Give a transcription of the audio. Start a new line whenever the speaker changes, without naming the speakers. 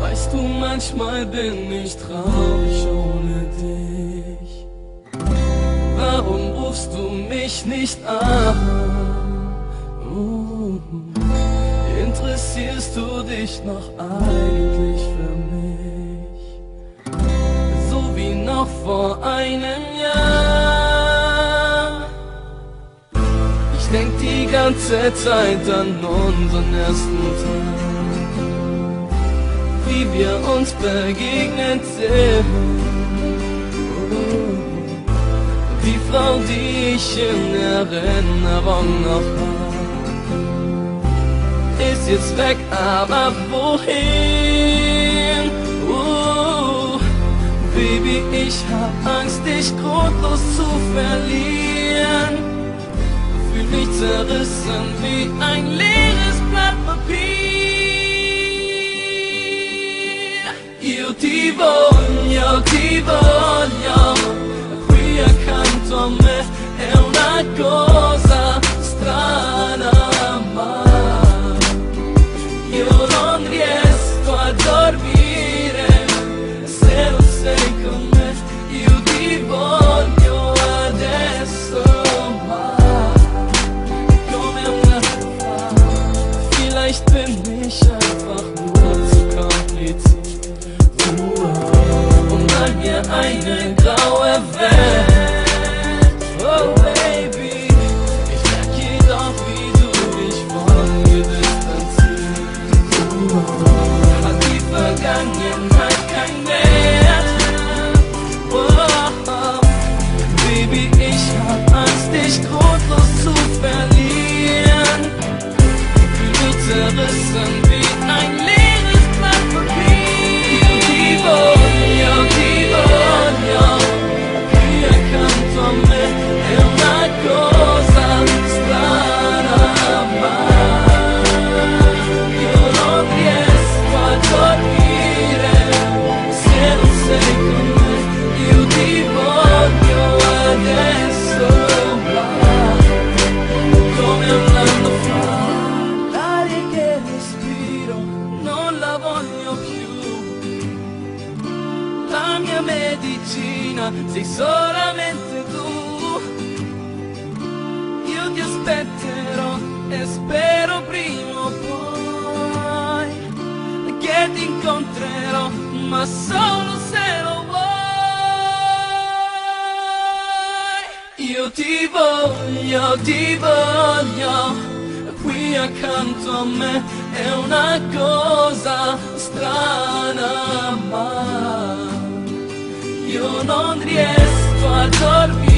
Weißt du, manchmal bin ich traurig ohne dich. Warum rufst du mich nicht an? Interessierst du dich noch eigentlich für mich? So wie noch vor einem Jahr. Ich denk die ganze Zeit an unseren ersten Tag, wie wir uns begegnet sind. Die Frau, die ich in Erinnerung noch hab, ist jetzt weg, aber wohin? Baby, ich hab Angst, dich grundlos zu verlieren. Fühl mich zerrissen wie ein leeres Blatt Papier. Io ti voglio, qui accanto a me è una cosa strana, ma io non riesco a dormire se non sei con me. Io ti voglio adesso, ma come una fa. Vielleicht bin ich einfach nur zu kompliziert, und mal mir eine graue Welt. Oh Baby, ich merk jedoch, wie du dich von mir distanzierst. Hat die Vergangenheit kein Wert? Baby, ich hab Angst, dich grundlos zu verlieren. Fühl mich zerrissen wie ein leeres Blatt Papier. Io ti voglio, qui accanto a me è una cosa strana, ma io non riesco a dormire se non sei con me. Io ti voglio adesso, ma come un anno fa. L'aria che respiro non la voglio più. La mia medicina sei solamente tu. Io ti aspetterò e spero prima o poi che ti incontrerò, ma solo se lo vuoi. Io ti voglio, qui accanto a me è una cosa strana, ma io non riesco a dormire